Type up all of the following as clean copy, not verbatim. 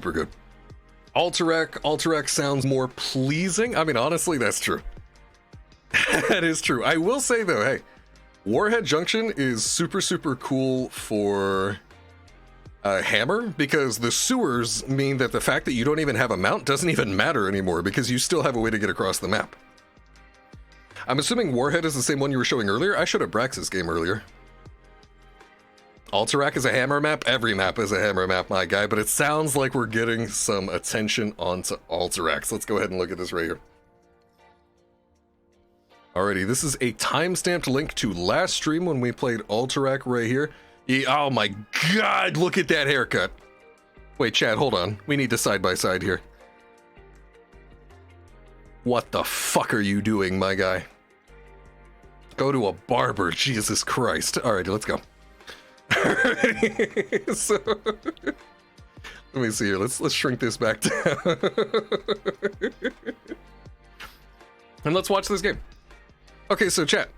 super good. Alterac sounds more pleasing. I mean, honestly, that's true. That is true. I will say though, hey, Warhead Junction is super, super cool for Hammer, because the sewers mean that the fact that you don't even have a mount doesn't even matter anymore, because you still have a way to get across the map. I'm assuming Warhead is the same one you were showing earlier. I showed a Braxis game earlier. Alterac is a Hammer map. Every map is a Hammer map, my guy, but it sounds like we're getting some attention onto Alterac. So let's go ahead and look at this right here. Alrighty, this is a timestamped link to last stream when we played Alterac right here. Oh my god, look at that haircut. Wait, Chad, hold on. We need to side by side here. What the fuck are you doing, my guy? Go to a barber, Jesus Christ. Alrighty, let's go. Alrighty, so let me see here. Let's shrink this back down. And let's watch this game. Okay, so chat.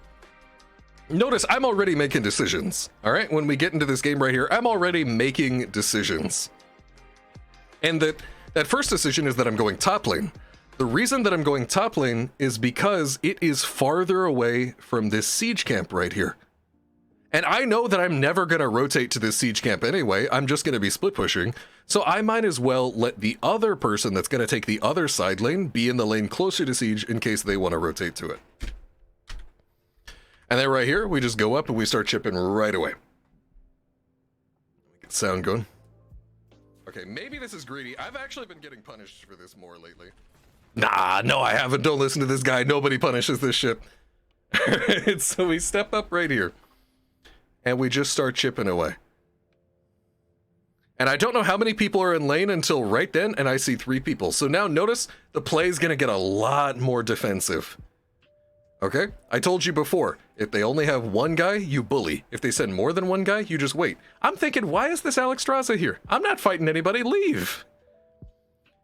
Notice I'm already making decisions. All right, when we get into this game right here, I'm already making decisions. And that first decision is that I'm going top lane. The reason that I'm going top lane is because it is farther away from this siege camp right here. And I know that I'm never going to rotate to this siege camp anyway. I'm just going to be split pushing. So I might as well let the other person that's going to take the other side lane be in the lane closer to siege in case they want to rotate to it. And then right here, we just go up and we start chipping right away. Get sound going. Okay, maybe this is greedy. I've actually been getting punished for this more lately. Nah, no, I haven't. Don't listen to this guy. Nobody punishes this shit. Alright, so we step up right here. And we just start chipping away. And I don't know how many people are in lane until right then, and I see 3 people. So now notice the play is going to get a lot more defensive. Okay? I told you before, if they only have one guy, you bully. If they send more than one guy, you just wait. I'm thinking, why is this Alexstrasza here? I'm not fighting anybody, leave!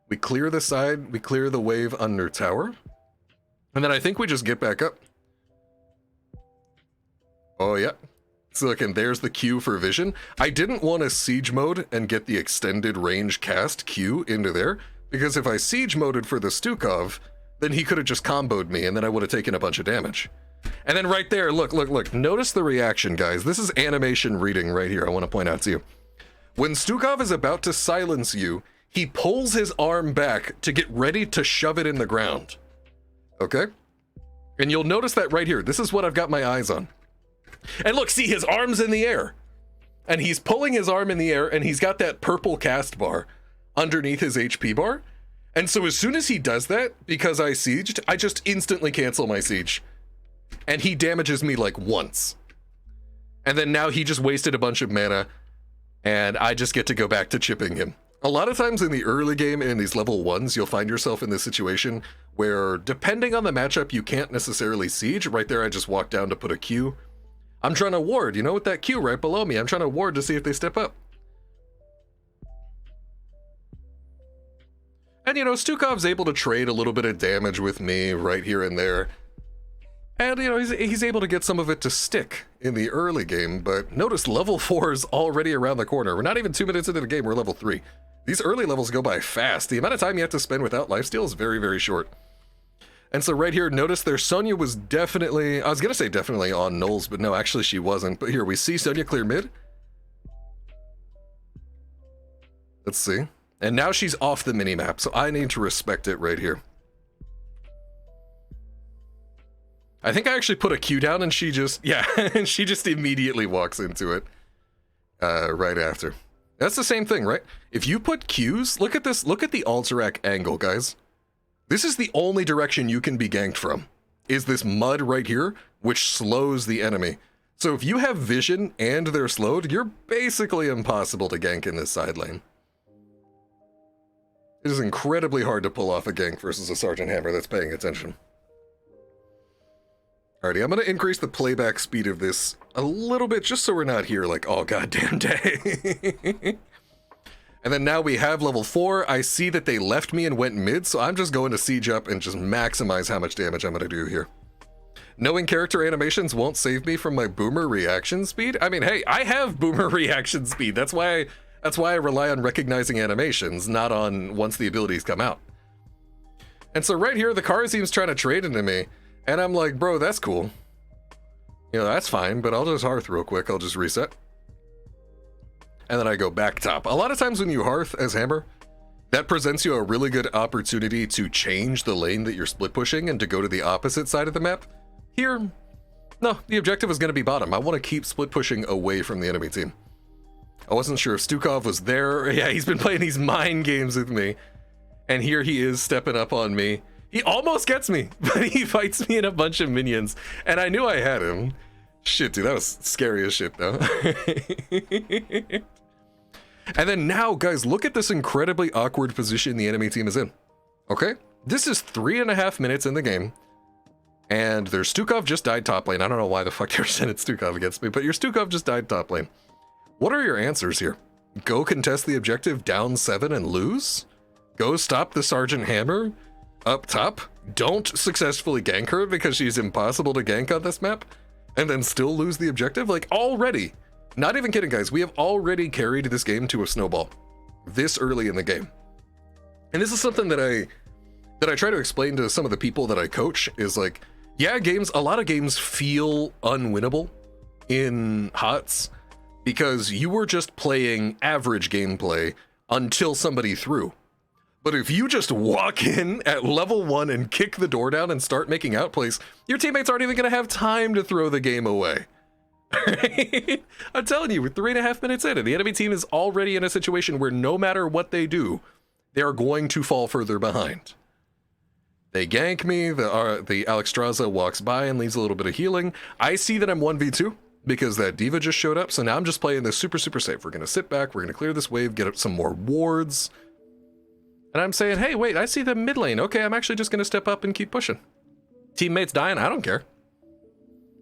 We clear the side, we clear the wave under tower. And then I think we just get back up. Oh yeah. So look, and there's the Q for vision. I didn't want to siege mode and get the extended range cast Q into there, because if I siege moded for the Stukov, then he could have just comboed me and then I would have taken a bunch of damage. And then right there, look, notice the reaction, guys. This is animation reading right here, I want to point out to you. When Stukov is about to silence you, he pulls his arm back to get ready to shove it in the ground. Okay? And you'll notice that right here. This is what I've got my eyes on. And look, see, his arm's in the air. And he's pulling his arm in the air, and he's got that purple cast bar underneath his HP bar. And so as soon as he does that, because I sieged, I just instantly cancel my siege. And he damages me like once. And then now he just wasted a bunch of mana, and I just get to go back to chipping him. A lot of times in the early game, in these level 1s, you'll find yourself in this situation where, depending on the matchup, you can't necessarily siege. Right there, I just walked down to put a Q. I'm trying to ward, you know, with that Q right below me. I'm trying to ward to see if they step up. And, you know, Stukov's able to trade a little bit of damage with me right here and there. And, you know, he's able to get some of it to stick in the early game. But notice level 4 is already around the corner. We're not even 2 minutes into the game, we're level 3. These early levels go by fast. The amount of time you have to spend without lifesteal is very, very short. And so right here, notice there, Sonya was definitely, I was going to say definitely on Knowles, but no, actually she wasn't. But here, we see Sonya clear mid. Let's see. And now she's off the minimap, so I need to respect it right here. I think I actually put a Q down and she just, yeah, and she just immediately walks into it right after. That's the same thing, right? If you put Qs, look at this, look at the Alterac angle, guys. This is the only direction you can be ganked from, is this mud right here, which slows the enemy. So if you have vision and they're slowed, you're basically impossible to gank in this side lane. It is incredibly hard to pull off a gank versus a Sgt Hammer that's paying attention. Alrighty, I'm going to increase the playback speed of this a little bit, just so we're not here like all goddamn day. And then now we have level 4. I see that they left me and went mid, so I'm just going to siege up and just maximize how much damage I'm going to do here. Knowing character animations won't save me from my boomer reaction speed? I mean, hey, I have boomer reaction speed. That's why That's why I rely on recognizing animations, not on once the abilities come out. And so right here, the Kharazim's trying to trade into me, and I'm like, bro, that's cool. You know, that's fine, but I'll just hearth real quick. I'll just reset. And then I go back top. A lot of times when you hearth as Hammer, that presents you a really good opportunity to change the lane that you're split pushing and to go to the opposite side of the map. Here, no, the objective is going to be bottom. I want to keep split pushing away from the enemy team. I wasn't sure if Stukov was there. Yeah, he's been playing these mind games with me. And here he is stepping up on me. He almost gets me, but he fights me in a bunch of minions. And I knew I had him. Shit, dude, that was scary as shit, though. And then now, guys, look at this incredibly awkward position the enemy team is in. Okay? This is 3.5 minutes in the game. And their Stukov just died top lane. I don't know why the fuck they're sending Stukov against me, but your Stukov just died top lane. What are your answers here? Go contest the objective down 7 and lose? Go stop the Sgt Hammer up top? Don't successfully gank her because she's impossible to gank on this map? And then still lose the objective? Like, already. Not even kidding, guys. We have already carried this game to a snowball this early in the game. And this is something that I try to explain to some of the people that I coach is like, yeah, a lot of games feel unwinnable in HOTS because you were just playing average gameplay until somebody threw. But if you just walk in at level 1 and kick the door down and start making outplays, your teammates aren't even going to have time to throw the game away. I'm telling you, we're 3.5 minutes in, and the enemy team is already in a situation where no matter what they do, they are going to fall further behind. They gank me, the Alexstrasza walks by and leaves a little bit of healing. I see that I'm 1v2 because that diva just showed up, so now I'm just playing this super safe. We're going to sit back, we're going to clear this wave, get up some more wards. And I'm saying, hey, wait, I see the mid lane. Okay, I'm actually just going to step up and keep pushing. Teammates dying, I don't care.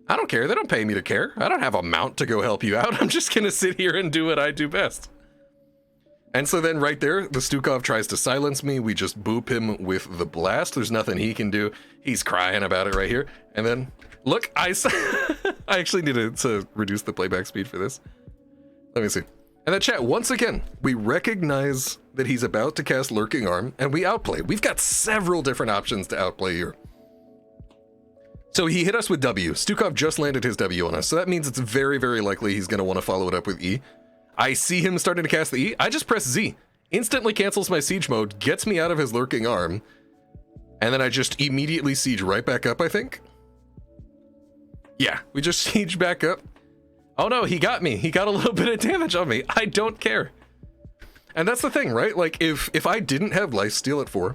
I don't care. They don't pay me to care. I don't have a mount to go help you out. I'm just going to sit here and do what I do best. And so then right there, the Stukov tries to silence me. We just boop him with the blast. There's nothing he can do. He's crying about it right here. And then, look, I actually need to reduce the playback speed for this. Let me see. And then chat, once again, we recognize that he's about to cast Lurking Arm, and we outplay. We've got several different options to outplay here. So he hit us with W. Stukov just landed his W on us, so that means it's very likely he's going to want to follow it up with E. I see him starting to cast the E. I just press Z. Instantly cancels my siege mode, gets me out of his Lurking Arm, and then I just immediately siege right back up, I think. Yeah, we just siege back up. Oh no, he got me. He got a little bit of damage on me. I don't care. And that's the thing, right? Like, if I didn't have lifesteal at 4,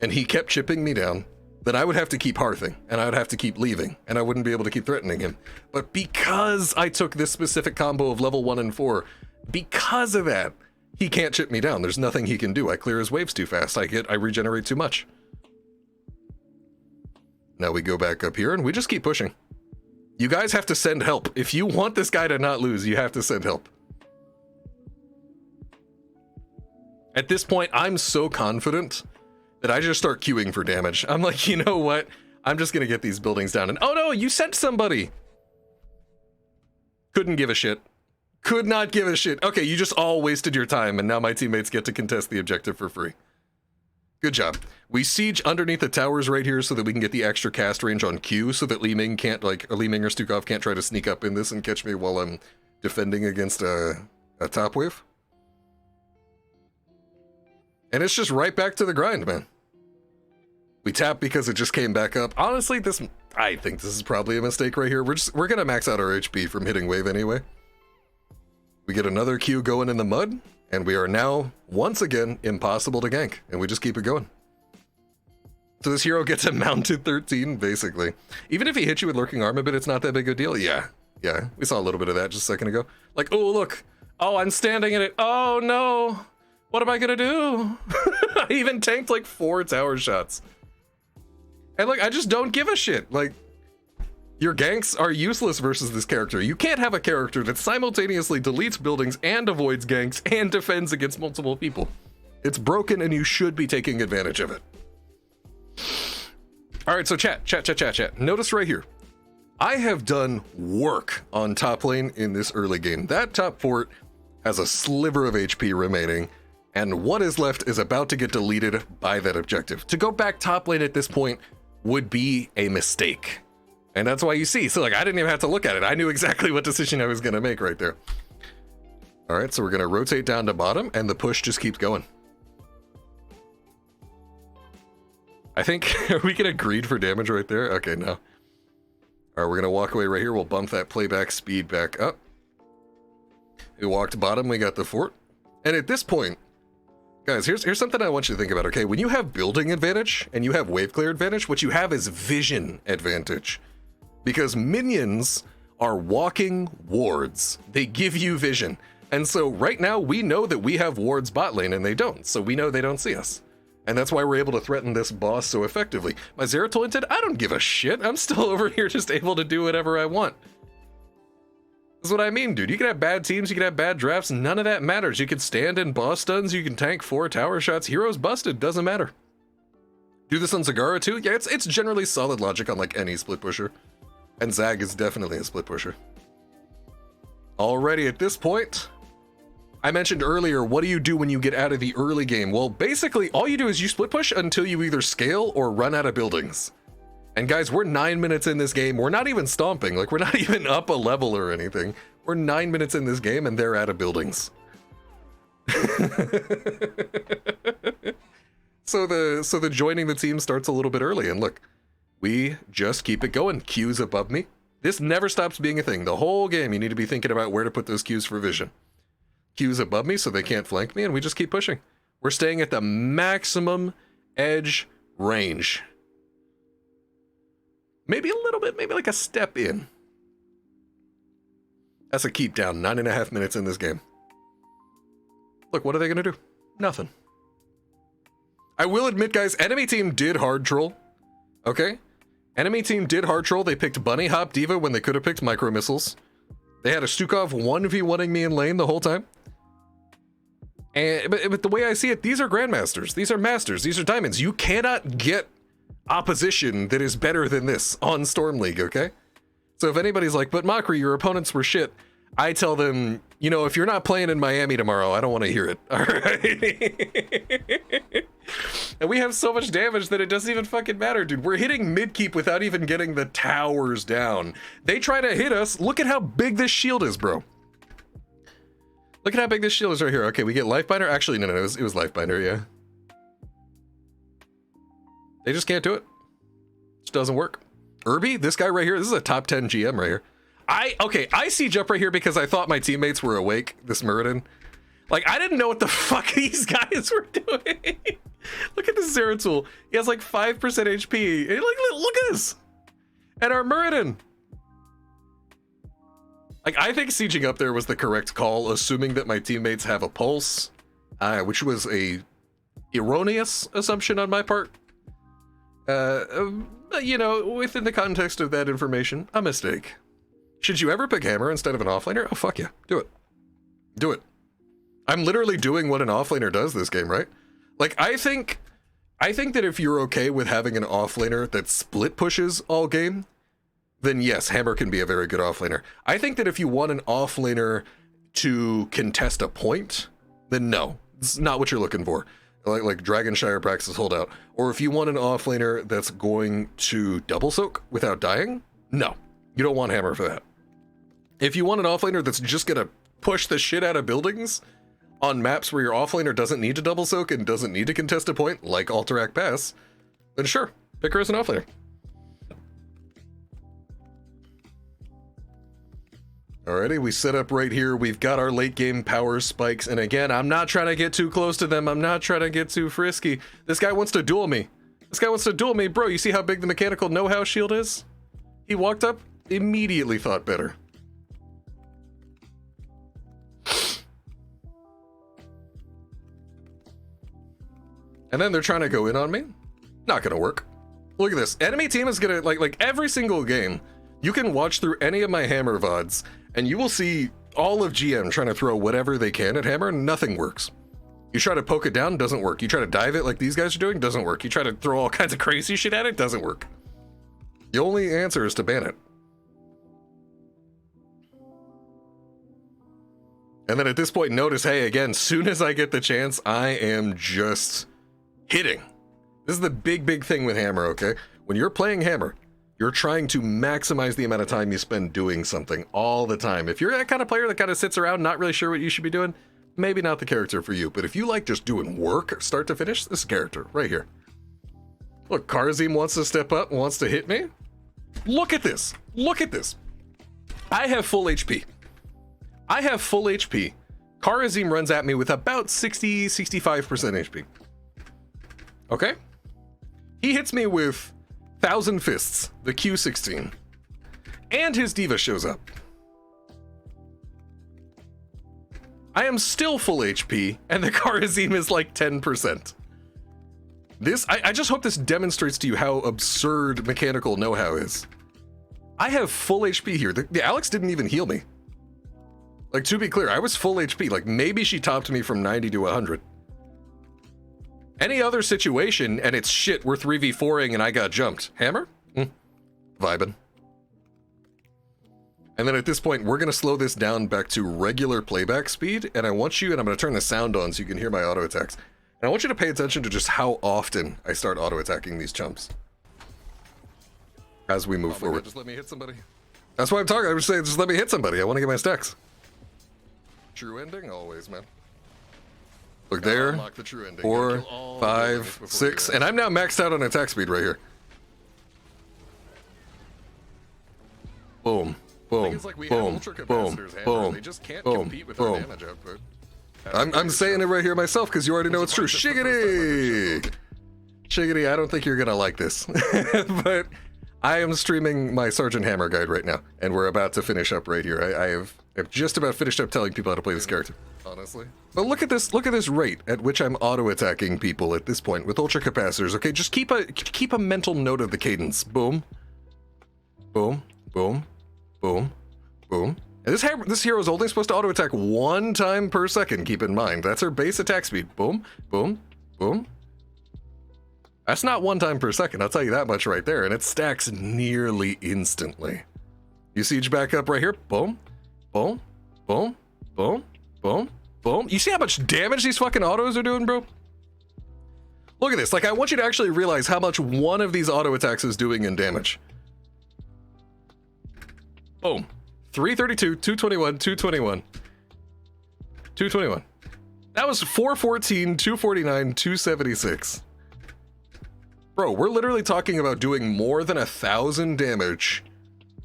and he kept chipping me down, then I would have to keep hearthing, and I would have to keep leaving, and I wouldn't be able to keep threatening him. But because I took this specific combo of level 1 and 4, because of that, he can't chip me down. There's nothing he can do. I clear his waves too fast. I regenerate too much. Now we go back up here, and we just keep pushing. You guys have to send help. If you want this guy to not lose, you have to send help. At this point, I'm so confident that I just start queuing for damage. I'm like, you know what? I'm just gonna get these buildings down. And oh no, you sent somebody. Couldn't give a shit. Could not give a shit. Okay, you just all wasted your time, and now my teammates get to contest the objective for free. Good job. We siege underneath the towers right here so that we can get the extra cast range on Q, so that Li Ming can't, like, or Li Ming or Stukov can't try to sneak up in this and catch me while I'm defending against a top wave. And it's just right back to the grind, man. We tap because it just came back up. Honestly, I think this is probably a mistake right here. We're gonna max out our HP from hitting wave anyway. We get another Q going in the mud, and we are now, once again, impossible to gank, and we just keep it going. So this hero gets a mounted 13, basically. Even if he hits you with Lurking Arm a bit, it's not that big a deal. Yeah, we saw a little bit of that just a second ago. Like, oh, look. Oh, I'm standing in it. Oh, no. What am I gonna do? I even tanked like 4 tower shots. And like, I just don't give a shit. Like, your ganks are useless versus this character. You can't have a character that simultaneously deletes buildings and avoids ganks and defends against multiple people. It's broken and you should be taking advantage of it. All right, so chat. Notice right here. I have done work on top lane in this early game. That top fort has a sliver of HP remaining, and what is left is about to get deleted by that objective. To go back top lane at this point would be a mistake. And that's why you see, so like I didn't even have to look at it. I knew exactly what decision I was gonna make right there. All right, so we're gonna rotate down to bottom and the push just keeps going. I think, are we gonna greed for damage right there? Okay, no. All right, we're gonna walk away right here. We'll bump that playback speed back up. We walked bottom, we got the fort. And at this point, guys, here's something I want you to think about, okay? When you have building advantage and you have wave clear advantage, what you have is vision advantage. Because minions are walking wards. They give you vision. And so right now we know that we have wards bot lane and they don't. So we know they don't see us. And that's why we're able to threaten this boss so effectively. My Zeratul intent, I don't give a shit. I'm still over here just able to do whatever I want. That's what I mean, dude. You can have bad teams, you can have bad drafts, none of that matters. You can stand in boss stuns, you can tank 4 tower shots, heroes busted, doesn't matter. Do this on Zagara too? Yeah, it's generally solid logic on like any split pusher. And Zag is definitely a split pusher. Already at this point, I mentioned earlier, what do you do when you get out of the early game? Well, basically all you do is you split push until you either scale or run out of buildings. And guys, we're 9 minutes in this game. We're not even stomping. Like, we're not even up a level or anything. We're 9 minutes in this game and they're out of buildings. So the joining the team starts a little bit early. And look, we just keep it going. Q's above me. This never stops being a thing. The whole game, you need to be thinking about where to put those Q's for vision. Q's above me so they can't flank me, and we just keep pushing. We're staying at the maximum edge range. Maybe a little bit, maybe like a step in. That's a keep down, 9.5 minutes in this game. Look, what are they gonna do? Nothing. I will admit, guys, enemy team did hard troll. Okay? Enemy team did hard troll. They picked Bunny Hop Diva when they could have picked Micro Missiles. They had a Stukov 1v1ing me in lane the whole time. And but the way I see it, these are Grandmasters. These are Masters. These are Diamonds. You cannot get opposition that is better than this on Storm League, okay? So if anybody's like, but Mockery, your opponents were shit, I tell them, you know, if you're not playing in Miami tomorrow, I don't want to hear it, all right? And we have so much damage that it doesn't even fucking matter, dude. We're hitting mid-keep without even getting the towers down. They try to hit us. Look at how big this shield is, bro. Look at how big this shield is right here. Okay, we get Lifebinder. Actually, no, it was Lifebinder, yeah. They just can't do it. It just doesn't work. Irby, this guy right here, this is a top 10 GM right here. I siege up right here because I thought my teammates were awake, this Muradin. Like, I didn't know what the fuck these guys were doing. Look at this Zeratul. He has like 5% HP. Look at this. And our Muradin. Like, I think sieging up there was the correct call, assuming that my teammates have a pulse, which was a erroneous assumption on my part. You know, within the context of that information, a mistake. Should you ever pick Hammer instead of an offlaner? Oh, fuck yeah. Do it. Do it. I'm literally doing what an offlaner does this game, right? Like, I think that if you're okay with having an offlaner that split pushes all game, then yes, Hammer can be a very good offlaner. I think that if you want an offlaner to contest a point, then no, it's not what you're looking for. Like Dragonshire Praxis Holdout. Or if you want an offlaner that's going to double soak without dying, no, you don't want Hammer for that. If you want an offlaner that's just gonna push the shit out of buildings on maps where your offlaner doesn't need to double soak and doesn't need to contest a point, like Alterac Pass, then sure, pick her as an offlaner. Alrighty, we set up right here. We've got our late game power spikes. And again, I'm not trying to get too close to them. I'm not trying to get too frisky. This guy wants to duel me. This guy wants to duel me. Bro, you see how big the mechanical know-how shield is? He walked up, immediately thought better. And then they're trying to go in on me. Not gonna work. Look at this. Enemy team is gonna, like every single game, you can watch through any of my Hammer VODs, and you will see all of GM trying to throw whatever they can at Hammer, nothing works. You try to poke it down, doesn't work. You try to dive it like these guys are doing, doesn't work. You try to throw all kinds of crazy shit at it, doesn't work. The only answer is to ban it. And then at this point, notice, hey, again, soon as I get the chance, I am just hitting. This is the big thing with Hammer, okay? When you're playing Hammer, you're trying to maximize the amount of time you spend doing something all the time. If you're that kind of player that kind of sits around, not really sure what you should be doing, maybe not the character for you. But if you like just doing work, start to finish, this character right here. Look, Karazim wants to step up and wants to hit me. Look at this. Look at this. I have full HP. I have full HP. Karazim runs at me with about 60, 65% HP. Okay? He hits me with 1,000 Fists, the Q16. And his Diva shows up. I am still full HP, and the Karazim is like 10%. I just hope this demonstrates to you how absurd mechanical know-how is. I have full HP here. The Alex didn't even heal me. Like, to be clear, I was full HP. Like, maybe she topped me from 90 to 100. Any other situation, and it's shit, we're 3v4ing and I got jumped. Hammer? Vibin'. And then at this point, we're going to slow this down back to regular playback speed, and I want you, and I'm going to turn the sound on so you can hear my auto attacks. And I want you to pay attention to just how often I start auto-attacking these chumps as we move forward. God, just let me hit somebody. That's why I'm talking. I was saying, just let me hit somebody. I want to get my stacks. True ending? Always, man. Look there. The true ending. 4, 5, 6. And I'm now maxed out on attack speed right here. Boom. Boom. Boom. Boom. Boom. They just can't compete with our damage output. I'm saying it right here myself because you already know it's true. Shiggity! Shiggity, I don't think you're gonna like this. But I am streaming my Sgt Hammer guide right now, and we're about to finish up right here. I have just about finished up telling people how to play this character. Honestly. But look at this rate at which I'm auto-attacking people at this point with ultra capacitors. Okay, just keep a mental note of the cadence. Boom. Boom. Boom. Boom. Boom. And this hero is only supposed to auto-attack 1 time per second, keep in mind. That's her base attack speed. Boom, boom, boom. That's not 1 time per second, I'll tell you that much right there, and it stacks nearly instantly. You siege back up right here. Boom, boom, boom, boom, boom, boom. You see how much damage these fucking autos are doing, bro? Look at this. Like, I want you to actually realize how much one of these auto-attacks is doing in damage. Boom. 332, 221, 221. 221. That was 414, 249, 276. Bro, we're literally talking about doing more than 1,000 damage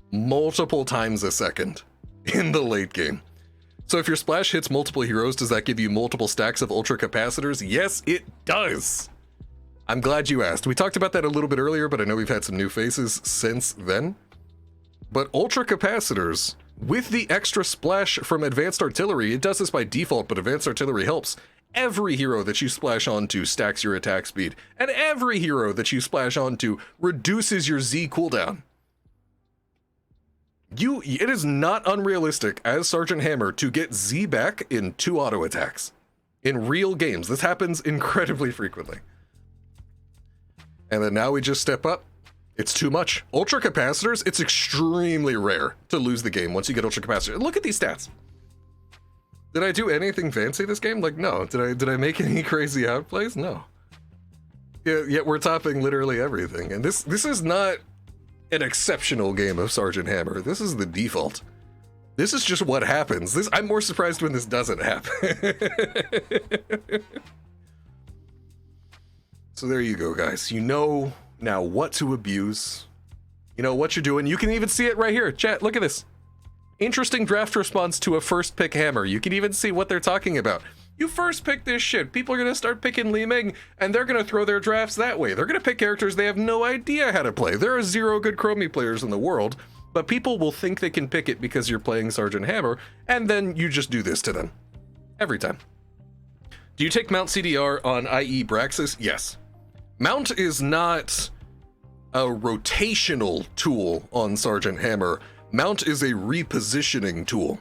multiple times a second in the late game. So if your splash hits multiple heroes, does that give you multiple stacks of ultra capacitors? Yes, it does. I'm glad you asked. We talked about that a little bit earlier, but I know we've had some new faces since then. But ultra capacitors, with the extra splash from advanced artillery, it does this by default, but advanced artillery helps. Every hero that you splash onto stacks your attack speed, and every hero that you splash onto reduces your Z cooldown. It is not unrealistic as Sgt Hammer to get Z back in 2 auto attacks. In real games, this happens incredibly frequently. And then now we just step up. It's too much. Ultra capacitors, it's extremely rare to lose the game once you get ultra capacitors. Look at these stats. Did I do anything fancy this game? Like, no. Did I make any crazy outplays? No. Yet we're topping literally everything. And this is not an exceptional game of Sgt Hammer. This is the default. This is just what happens. I'm more surprised when this doesn't happen. So there you go, guys. You know now what to abuse. You know what you're doing. You can even see it right here. Chat, look at this. Interesting draft response to a first pick Hammer. You can even see what they're talking about. You first pick this shit. People are going to start picking Li Ming, and they're going to throw their drafts that way. They're going to pick characters they have no idea how to play. There are 0 good Chromie players in the world, but people will think they can pick it because you're playing Sgt Hammer, and then you just do this to them. Every time. Do you take Mount CDR on IE Braxis? Yes. Mount is not a rotational tool on Sgt Hammer. Mount is a repositioning tool.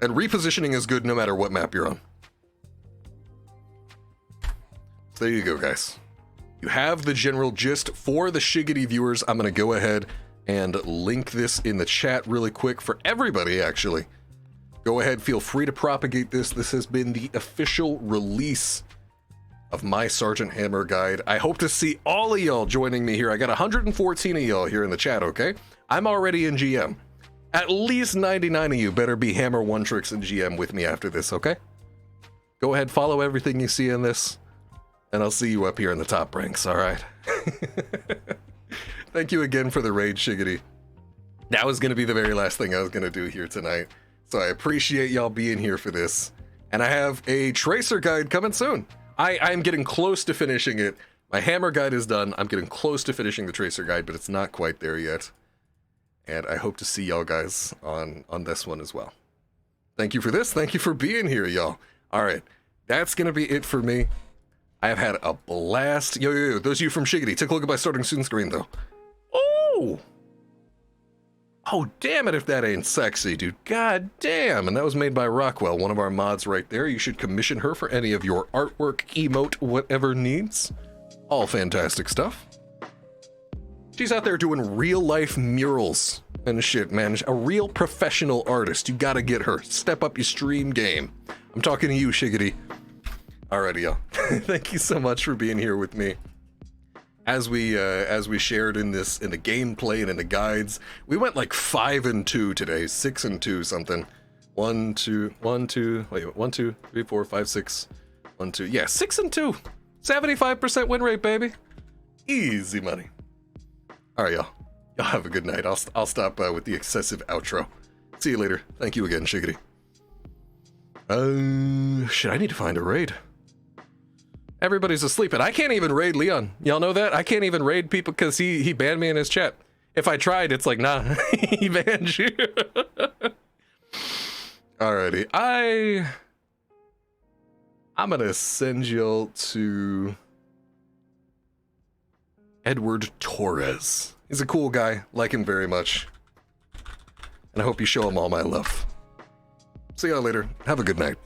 And repositioning is good no matter what map you're on. So there you go, guys. You have the general gist. For the Shiggity viewers, I'm going to go ahead and link this in the chat really quick for everybody, actually. Go ahead, feel free to propagate this. This has been the official release of my Sgt Hammer guide. I hope to see all of y'all joining me here. I got 114 of y'all here in the chat, okay? I'm already in GM. At least 99 of you better be Hammer One Tricks in GM with me after this, okay? Go ahead, follow everything you see in this, and I'll see you up here in the top ranks, all right? Thank you again for the raid, Shiggity. That was going to be the very last thing I was going to do here tonight, so I appreciate y'all being here for this. And I have a Tracer guide coming soon. I'm getting close to finishing it. My Hammer guide is done. I'm getting close to finishing the Tracer guide, but it's not quite there yet. And I hope to see y'all guys on this one as well. Thank you for this. Thank you for being here, y'all. All right, that's going to be it for me. I have had a blast. Yo, those of you from Shiggity, take a look at my starting soon screen, though. Oh! Oh, damn it if that ain't sexy, dude. God damn. And that was made by Rockwell, one of our mods right there. You should commission her for any of your artwork, emote, whatever needs. All fantastic stuff. She's out there doing real-life murals and shit, man. A real professional artist. You gotta get her. Step up your stream game. I'm talking to you, Shiggity. Alrighty, y'all. Thank you so much for being here with me. As we shared in the gameplay and in the guides, we went like 5 and 2 today, 6 and 2 something. 1, 2, 1, 2, wait, 1, 2, 3, 4, 5, 6, 1, 2, yeah, 6 and 2, 75% win rate, baby. Easy money. All right, y'all. Y'all have a good night. I'll stop with the excessive outro. See you later. Thank you again, Shiggity. Shit, I need to find a raid. Everybody's asleep, and I can't even raid Leon. Y'all know that? I can't even raid people because he banned me in his chat. If I tried, it's like, nah, he banned you. Alrighty, I'm gonna send y'all to Edward Torres. He's a cool guy, like him very much. And I hope you show him all my love. See y'all later. Have a good night.